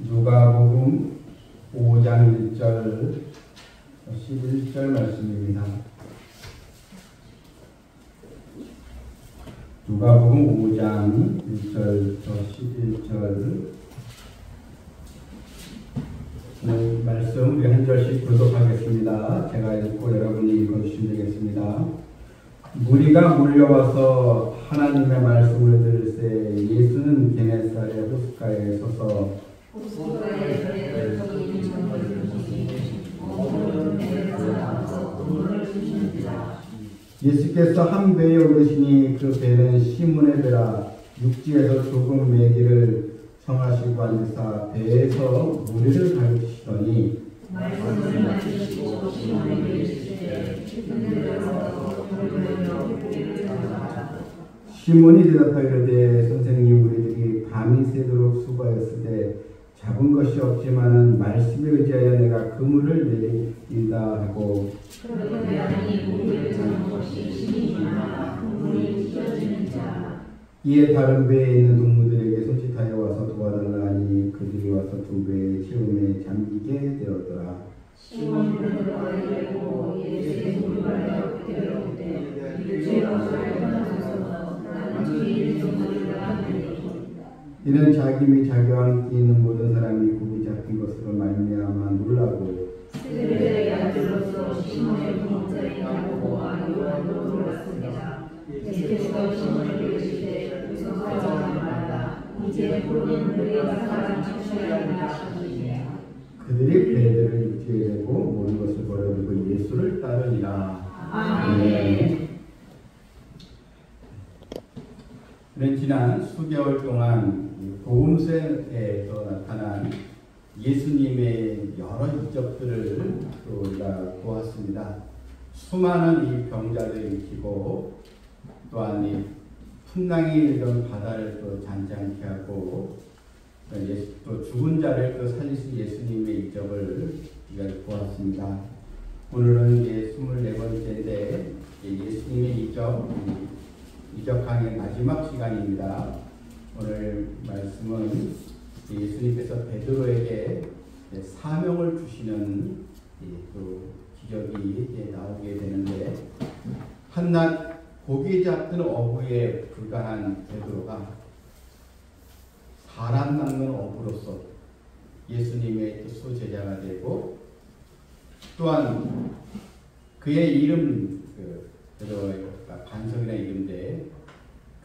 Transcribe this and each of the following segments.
누가복음 5장 1절 11절 말씀입니다. 누가복음 5장 1절부터 11절 말씀 우리 한 절씩 교독하겠습니다. 제가 읽고 여러분이 읽어주시면 되겠습니다. 무리가 몰려와서 하나님의 말씀을 들을새 예수는 게네사렛 호숫가에 서서 예수께서 한 배에 오르시니 그 배는 시몬의 배라. 육지에서 조금 매기를 청하시고 앉으사 배에서 무리를 가르치시더니 시몬이 대답하여 이르되 선생님, 우리들이 밤이 새도록 수고하였으되 잡은 것이 없지만은 말씀에 의지하여 내가 그물을 내린다 하고 이에 다른 배에 있는 동무들에게 손짓하여 와서 도와달라 하니 그들이 와서 두 배의 체험에 잠기게 되었더라. 이는 자기 및 자기와 함께 있는 모든 사람이 고기 잡힌 것으로 말미암아 놀라고 그들에게 앉으로써 시몬의 동자이냐고 요한도 놀랐습니다. 예수께서 시몬에게 이르시되 무서워하지 말라. 이제 보는 우리가 사람 착취하리라 하시니라. 그들이 배들을 육지에 대고 모든 것을 버려두고 예수를 따르니라. 아멘. 지난 수개월 동안 복음서에서 나타난 예수님의 여러 이적들을 우리가 보았습니다. 수많은 이 병자를 일으키고 또한 이 풍랑이 일던 바다를 또 잔잔케 하고 또 죽은 자를 또 살리신 예수님의 이적을 우리가 보았습니다. 오늘은 이제 24번째인데 예수님의 이적강의 마지막 시간입니다. 오늘 말씀은 예수님께서 베드로에게 사명을 주시는 또 기적이 나오게 되는데, 한낱 고기 잡는 어부에 불과한 베드로가 사람 낚는 어부로서 예수님의 수제자가 되고, 또한 그의 이름 베드로의 반석이라는 이름인데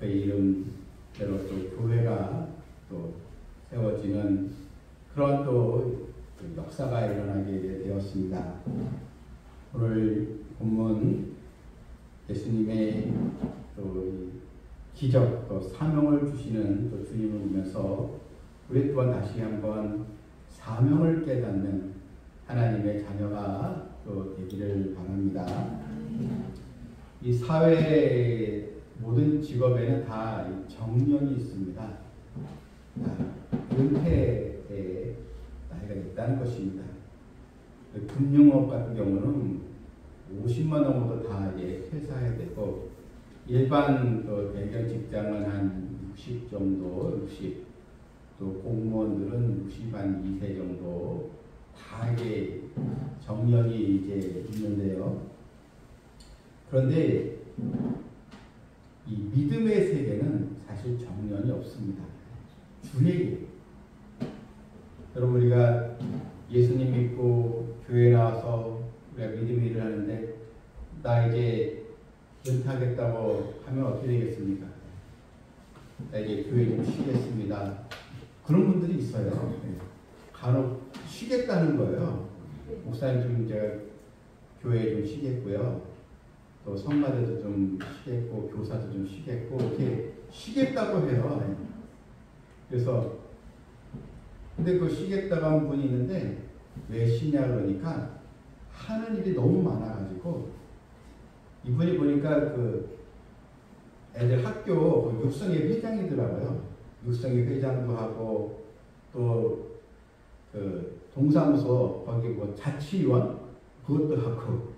그 이름대로 또 교회가 또 세워지는 그런 또 역사가 일어나게 되었습니다. 오늘 본문 예수님의 또 기적 또 사명을 주시는 또 주님을 보면서 우리 또한 다시 한번 사명을 깨닫는 하나님의 자녀가 또 되기를 바랍니다. 이 사회의 모든 직업에는 다 정년이 있습니다. 은퇴의 나이가 있다는 것입니다. 금융업 같은 경우는 50만 넘어도 다 퇴사해야 되고, 일반 또 대기업 직장은 한 60 정도, 60, 또 공무원들은 62세 정도 다 이게 정년이 이제 있는데요. 그런데 이 믿음의 세계는 사실 정년이 없습니다. 주례예요. 여러분, 우리가 예수님 믿고 교회 나와서 우리가 믿음 일을 하는데 나 이제 은퇴하겠다고 하면 어떻게 되겠습니까? 나 이제 교회 좀 쉬겠습니다. 그런 분들이 있어요. 간혹 쉬겠다는 거예요. 목사님 좀 제가 교회 좀 쉬겠고요. 또 성가대도 좀 쉬겠고 교사도 좀 쉬겠고 이렇게 쉬겠다고 해요. 그래서 근데 그 쉬겠다고 한 분이 있는데 왜 쉬냐 그러니까 하는 일이 너무 많아가지고, 이분이 보니까 그 애들 학교 육성회 회장이더라고요. 육성회 회장도 하고 또 그 동사무소 거기 뭐 자치위원 그것도 하고,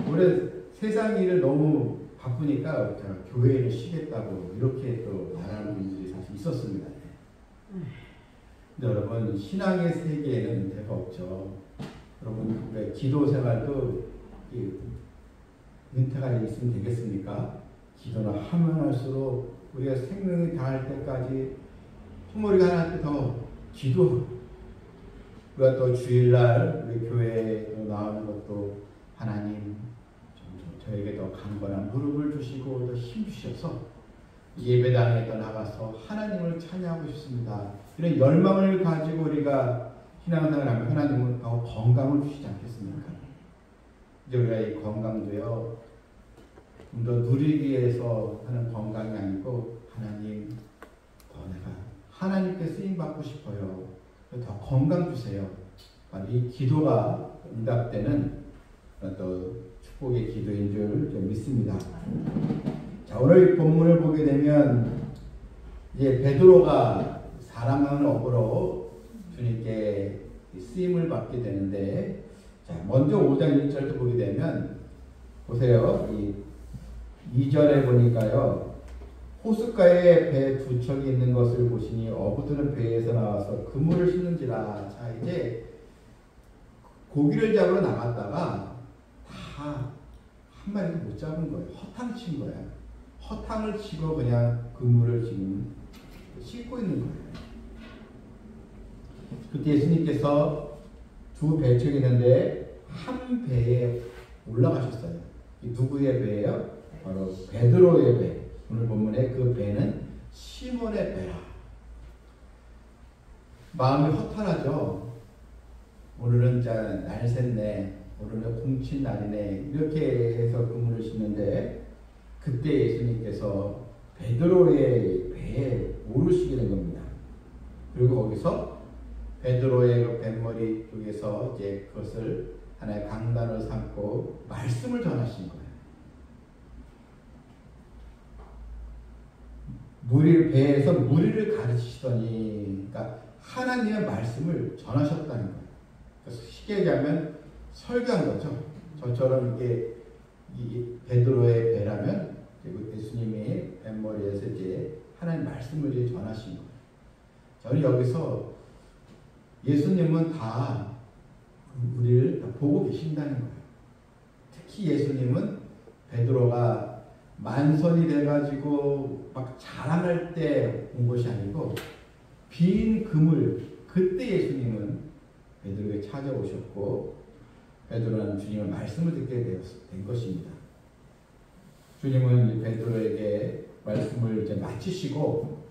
올해 세상 일을 너무 바쁘니까 교회를 쉬겠다고 이렇게 또 말하는 분들이 사실 있었습니다. 여러분, 신앙의 세계에는 은퇴가 없죠. 여러분, 우리가 기도 생활도 은퇴가 있으면 되겠습니까? 기도를 하면 할수록 우리가 생명이 다할 때까지 정말 우리가 하나님께 더 기도, 우리가 또 주일날 우리 교회에 나오는 것도 하나님 저에게 더 강건한 무릎을 주시고 더 힘 주셔서 예배당에 더 나가서 하나님을 찬양하고 싶습니다. 이런 열망을 가지고 우리가 신앙생활을 하면 하나님은 더 건강을 주시지 않겠습니까? 이제 우리가 이 건강도요, 좀 더 누리기 위해서 하는 건강이 아니고 하나님, 더 내가 하나님께 쓰임받고 싶어요. 더 건강 주세요. 이 기도가 응답되는 또 축복의 기도인 줄 믿습니다. 자, 오늘 본문을 보게 되면 이제 베드로가 사랑하는 어부로 주님께 쓰임을 받게 되는데, 자, 먼저 5장 1절도 보게 되면 보세요. 이 2절에 보니까요, 호숫가에 배 두 척이 있는 것을 보시니 어부들은 배에서 나와서 그물을 씻는지라. 자, 이제 고기를 잡으러 나갔다가 다 한 마리도 못 잡은 거예요. 허탕 친 거야. 허탕을 치고 그냥 그물을 지금 씻고 있는 거예요. 그때 예수님께서 두 배척이 있는데 한 배에 올라가셨어요. 이 누구의 배예요? 바로 베드로의 배. 오늘 본문에 그 배는 시몬의 배라. 마음이 허탈하죠. 오늘은 날 샜네, 오늘은 공친 날이네, 이렇게 해서 그물을 씻는데 그때 예수님께서 베드로의 배에 오르시게 된 겁니다. 그리고 거기서 베드로의 그 뱃머리 쪽에서 이제 그것을 하나의 강단을 삼고 말씀을 전하신 거예요. 배에서 무리를 가르치시더니, 그러니까 하나님의 말씀을 전하셨다는 거예요. 그래서 쉽게 얘기하면 설교한 거죠. 저처럼 이게 베드로의 배라면 예수님이 뱃머리에서 이제 하나님 말씀을 이제 전하신 거예요. 저는 여기서 예수님은 다 우리를 다 보고 계신다는 거예요. 특히 예수님은 베드로가 만선이 돼가지고 막 자랑할 때 온 것이 아니고 빈 그물, 그때 예수님은 베드로에게 찾아오셨고 베드로는 주님의 말씀을 듣게 된 것입니다. 주님은 베드로에게 말씀을 이제 마치시고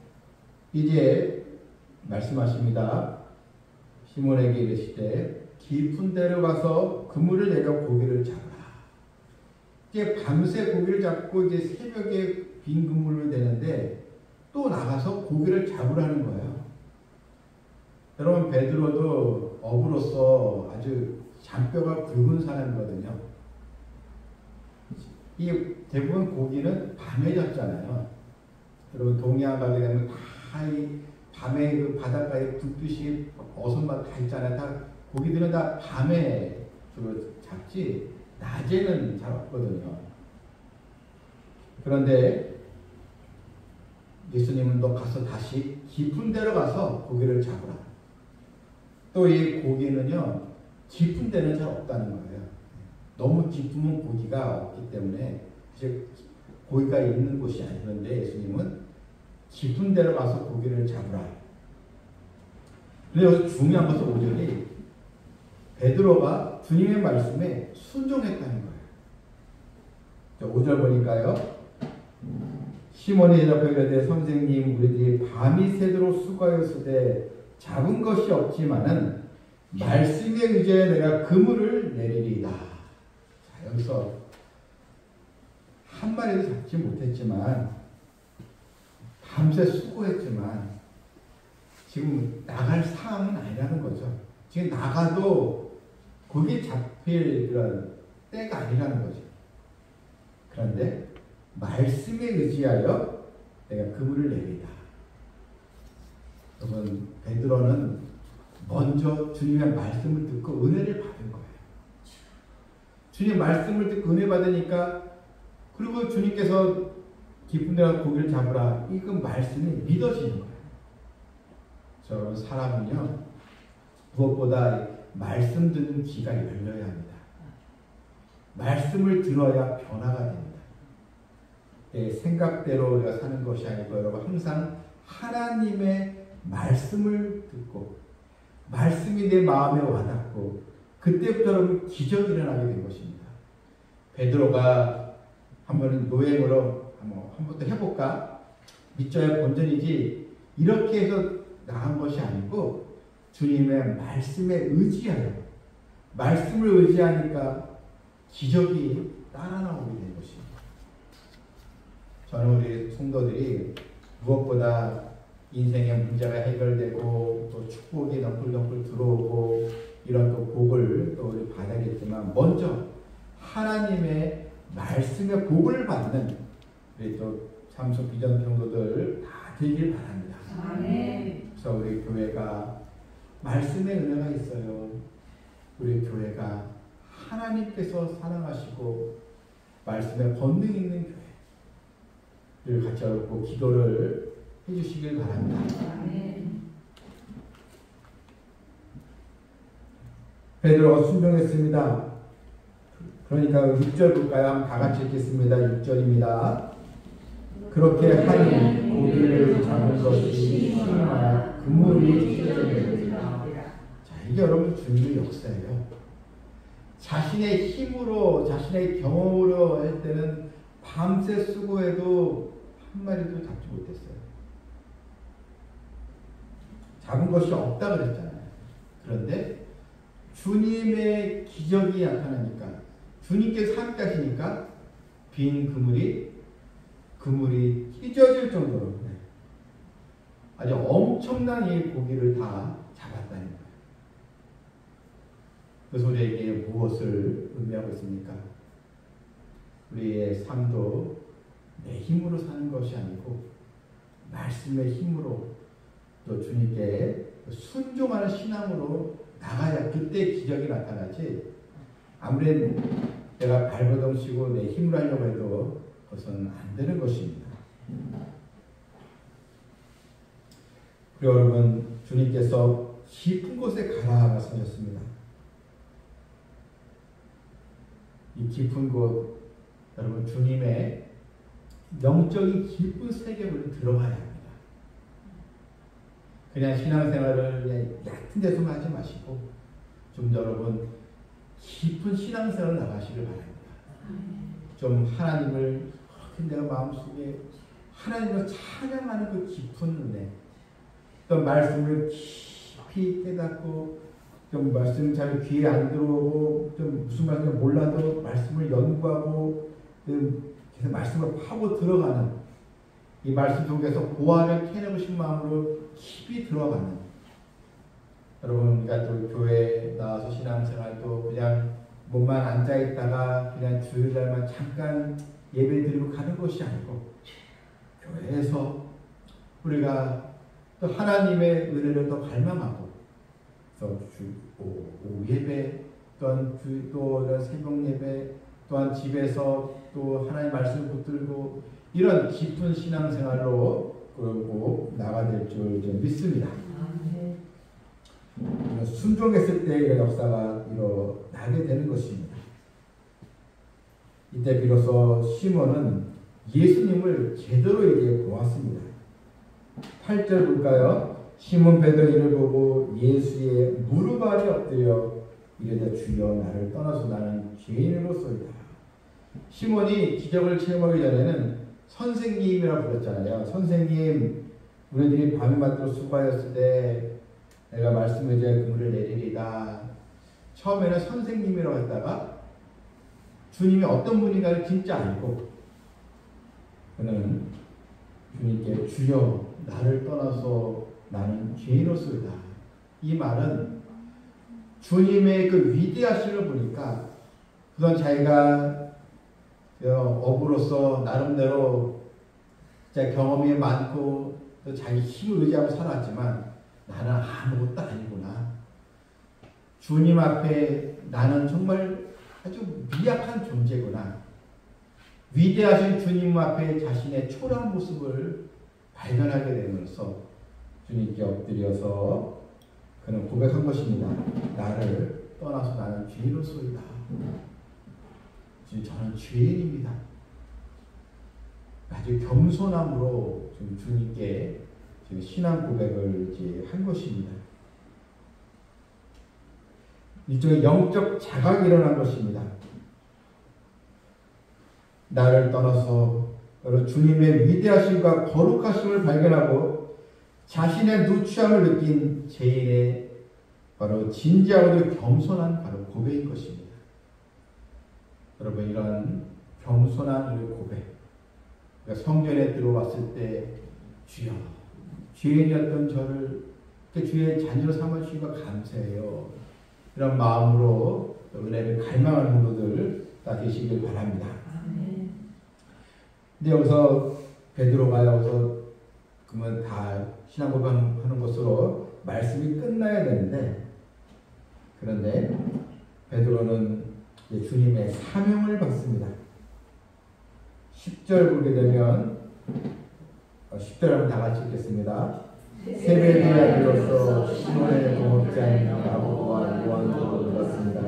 이제 말씀하십니다. 시몬에게 이르시되 깊은 데로 가서 그물을 내려 고기를 잡으라. 이제 밤새 고기를 잡고 이제 새벽에 빈 그물을 내는데 또 나가서 고기를 잡으라는 거예요. 여러분, 베드로도 어부로서 아주 잔뼈가 굵은 사람이거든요. 이 대부분 고기는 밤에 잡잖아요. 여러분, 동해안 가게 되면 다 이 밤에 그 바닷가에 불빛이 어선만 다 있잖아요. 다 고기들은 다 밤에 주로 잡지 낮에는 잘 없거든요. 그런데 예수님은 너 가서 다시 깊은 데로 가서 고기를 잡으라. 또 이 고기는요, 깊은 데는 잘 없다는 거예요. 너무 깊으면 고기가 없기 때문에 이제 고기가 있는 곳이 아니는데 예수님은 깊은 데로 가서 고기를 잡으라. 그런데 여기서 중요한 것은 5절이 베드로가 주님의 말씀에 순종했다는 거예요. 5절 보니까요, 시몬이 대답하여 이르되 선생님, 우리들이 밤이 새도록 수고하였으되 잡은 것이 없지만은 말씀에 의지하여 내가 그물을 내리리이다. 자, 여기서 한 마리도 잡지 못했지만 밤새 수고했지만 지금 나갈 상황은 아니라는 거죠. 지금 나가도 거기 잡힐 그런 때가 아니라는 거죠. 그런데 말씀에 의지하여 내가 그물을 내리다. 여러분, 베드로는 먼저 주님의 말씀을 듣고 은혜를 받은 거예요. 주님 말씀을 듣고 은혜 받으니까, 그리고 주님께서 깊은 데가 고기를 잡으라, 이그 말씀이 믿어지는 거예요. 저런 사람은요, 무엇보다 말씀 듣는 귀가 열려야 합니다. 말씀을 들어야 변화가 됩니다. 내 생각대로 우리가 사는 것이 아니고 여러분 항상 하나님의 말씀을 듣고 말씀이 내 마음에 와닿고 그때부터 여러분 기적이 일어나게 된 것입니다. 베드로가 한번 노예으로 한번 더 해볼까? 믿져야 본전이지 이렇게 해서 나간 것이 아니고 주님의 말씀에 의지하여 말씀을 의지하니까 기적이 따라 나오게 된 것입니다. 저는 우리 성도들이 무엇보다 인생의 문제가 해결되고 또 축복이 덩굴덩굴 들어오고 이런 또 복을 또 우리 받아야겠지만 먼저 하나님의 말씀의 복을 받는 우리 또 삼성 비전 성도들 다 되길 바랍니다. 그래서 우리 교회가 말씀의 은혜가 있어요. 우리 교회가 하나님께서 사랑하시고 말씀에 권능 있는 교회를 같이 얻고 기도를 해주시길 바랍니다. 베드로가 순종했습니다. 그러니까 6절 볼까요? 한번 다 같이 읽겠습니다. 6절입니다. 그렇게 하니 고기를 잡은 것이 힘하여 그물이 찢어졌습니다. 자, 이게 여러분 주님의 역사예요. 자신의 힘으로 자신의 경험으로 할 때는 밤새 수고해도 한 마리도 잡지 못했어요. 잡은 것이 없다 그랬잖아요. 그런데 주님의 기적이 나타나니까 주님께서 함께 하시니까 빈 그물이 찢어질 정도로 아주 엄청난 이 고기를 다 잡았다는 거예요. 그 소리에게 무엇을 의미하고 있습니까? 우리의 삶도 내 힘으로 사는 것이 아니고 말씀의 힘으로 또 주님께 순종하는 신앙으로 나가야 그때 기적이 나타나지 아무리 내가 발버둥 치고 내 힘으로 하려고 해도 그것은 안 되는 것입니다. 그리고 여러분 주님께서 깊은 곳에 가라 말씀하셨습니다. 이 깊은 곳 여러분 주님의 영적인 깊은 세계로 들어가야 합니다. 그냥 신앙생활을 그냥 얕은 데서만 하지 마시고 좀 여러분 깊은 신앙생활을 나가시길 바랍니다. 좀 하나님을 내가 마음속에 하나님을 찬양하는 그 깊은 은혜 또 말씀을 깊이 깨닫고 좀 말씀 잘 귀에 안 들어오고 좀 무슨 말인지 몰라도 말씀을 연구하고 계속 말씀을 파고 들어가는 이 말씀 속에서 보화를 캐내고 싶은 마음으로 깊이 들어가는 여러분 우리가 또 교회에 나와서 신앙생활도 그냥 몸만 앉아있다가 그냥 주일날만 잠깐 예배드리고 가는 것이 아니고 교회에서 우리가 또 하나님의 은혜를 더 갈망하고 또 오후 예배 또한 또 새벽 예배 또한 집에서 또 하나님의 말씀을 붙들고 이런 깊은 신앙생활로 끌고 나가야 될 줄 믿습니다. 순종했을 때 이런 역사가 일어나게 되는 것입니다. 이때 비로소 시몬은 예수님을 제대로 이제 보았습니다. 8절 볼까요? 시몬 베드로 이를 보고 예수의 무릎 아래 엎드려 이르되 주여 나를 떠나서 나는 죄인으로소이다. 시몬이 기적을 체험하기 전에는 선생님이라고 불렀잖아요. 선생님, 우리들이 밤낮으로 수고하였을 때 내가 말씀을 이제 그물을 내리리다. 처음에는 선생님이라고 했다가 주님이 어떤 분인가를 진짜 알고 그는 주님께 주여 나를 떠나서 나는 죄인으로소이다. 이 말은 주님의 그 위대하심을 보니까 그건 자기가 어부로서 나름대로 경험이 많고 또 자기 힘을 의지하고 살았지만 나는 아무것도 아니구나. 주님 앞에 나는 정말 아주 미약한 존재구나. 위대하신 주님 앞에 자신의 초라한 모습을 발견하게 되면서 주님께 엎드려서 그는 고백한 것입니다. 나를 떠나서 나는 죄인으로소이다. 지금 저는 죄인입니다. 아주 겸손함으로 지금 주님께 지금 신앙 고백을 이제 한 것입니다. 일종의 영적 자각이 일어난 것입니다. 나를 떠나서 주님의 위대하심과 거룩하심을 발견하고 자신의 누추함을 느낀 죄인의 바로 진지하고도 겸손한 바로 고백인 것입니다. 여러분, 이런 겸손한 고백, 그러니까 성전에 들어왔을 때 주여, 죄인이었던 저를 주의 자녀로 삼아주시니까 감사해요. 이런 마음으로 은혜를 갈망하는 성도들 다 되시길 바랍니다. 근데 여기서 베드로가 여기서 그러면 다 신앙 고백하는 것으로 말씀이 끝나야 되는데, 그런데 베드로는 주님의 사명을 받습니다. 10절 보게 되면 10절 한번 다 같이 읽겠습니다. 세배의 아들로서 시몬의 동업자인 야고보와 요한도 들었습니다.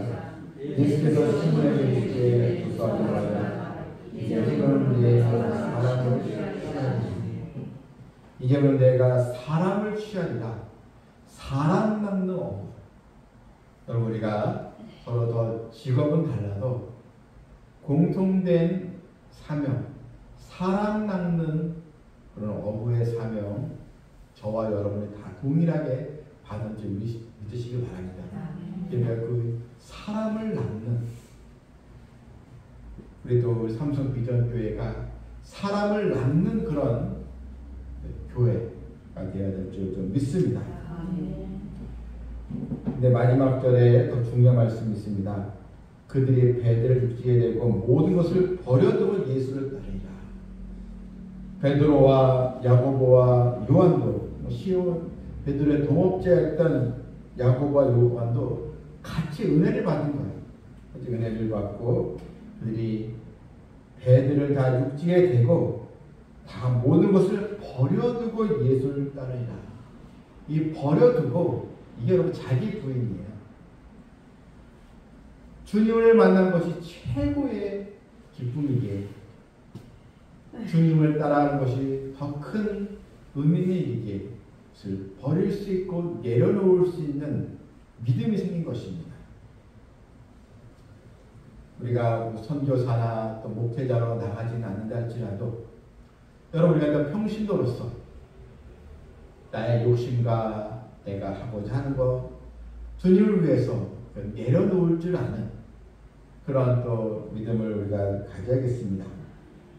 예수께서 시몬에게 이르시되 구수하지 말라. 이제는 내가 사람을 취하리라. 사람 낚는 어부. 여러분, 우리가 서로 더 직업은 달라도 공통된 사명, 사람 낚는 그런 어부의 사명, 저와 여러분이 다 동일하게 받은 줄 믿으시길 바랍니다. 그러니까 그 사람을 낳는, 그래도 삼성 비전 교회가 사람을 낳는 그런 교회가 되어야 될 줄 좀 믿습니다. 근데 마지막 절에 더 중요한 말씀이 있습니다. 그들이 배들을 육지에 대고 모든 것을 버려두고 예수를 따르리라. 베드로와 야고보와 요한도, 시온 베드로의 동업자였던 야고보와 요한도 같이 은혜를 받은 거예요. 같이 은혜를 받고 그들이 배들을 다 육지에 대고 다 모든 것을 버려두고 예수를 따르리라. 이 버려두고, 이게 여러분 자기 부인이에요. 주님을 만난 것이 최고의 기쁨이기에 주님을 따라하는 것이 더 큰 의미 있는 일이기에 그것을 버릴 수 있고 내려놓을 수 있는 믿음이 생긴 것입니다. 우리가 선교사나 또 목회자로 나가지는 않는다 할지라도 여러분, 우리가 평신도로서 나의 욕심과 내가 하고자 하는 것, 주님을 위해서 내려놓을 줄 아는 그런 또 믿음을 우리가 가져야겠습니다.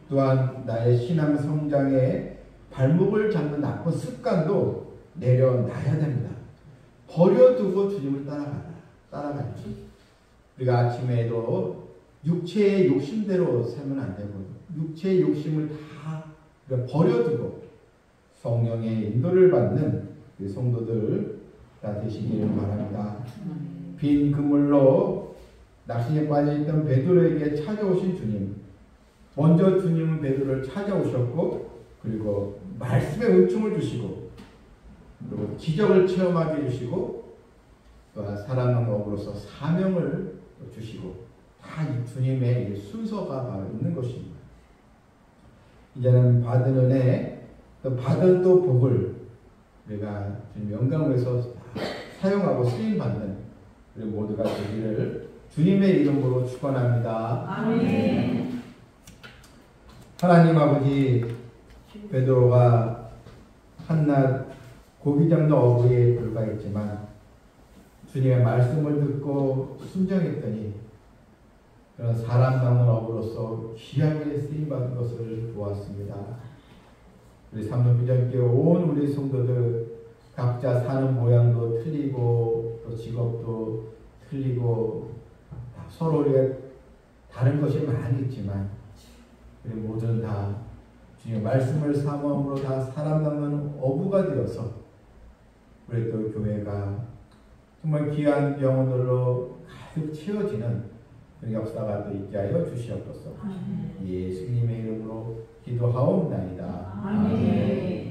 또한 나의 신앙 성장에 발목을 잡는 나쁜 습관도 내려놔야 됩니다. 버려두고 주님을 따라가야지. 우리가 아침에도 육체의 욕심대로 살면 안 되고, 육체의 욕심을 다 버려두고 성령의 인도를 받는 성도들 다 되시기를 바랍니다. 빈 그물로 낚시에 빠져있던 베드로에게 찾아오신 주님, 먼저 주님은 베드로를 찾아오셨고, 그리고 말씀의 은총을 주시고, 그리고 기적을 체험하게 해주시고, 또한 사랑하는 업으로서 사명을 주시고, 다 이 주님의 순서가 바로 있는 것입니다. 이제는 받은 은혜, 또 받은 또 복을 우리가 주님 영광을 위해서 사용하고 쓰임받는 우리 모두가 되기를 주님의 이름으로 축원합니다. 아멘. 하나님 아버지, 베드로가 한낱 고기 잡는 어부에 불과했지만 주님의 말씀을 듣고 순종했더니 그런 사람 낚는 어부로서 귀하게 쓰임받은 것을 보았습니다. 우리 삼성비전교회 온 우리 성도들 각자 사는 모양도 틀리고 또 직업도 틀리고 서로 우리가 다른 것이 많이 있지만 우리 모두는 다 주님의 말씀을 사모함으로 다 사람 낚는 어부가 되어서 우리 또 교회가 정말 귀한 영혼들로 가득 채워지는 그런 역사가 또 있게 하여 주시옵소서. 예수님의 이름으로 기도하옵나이다. 아멘.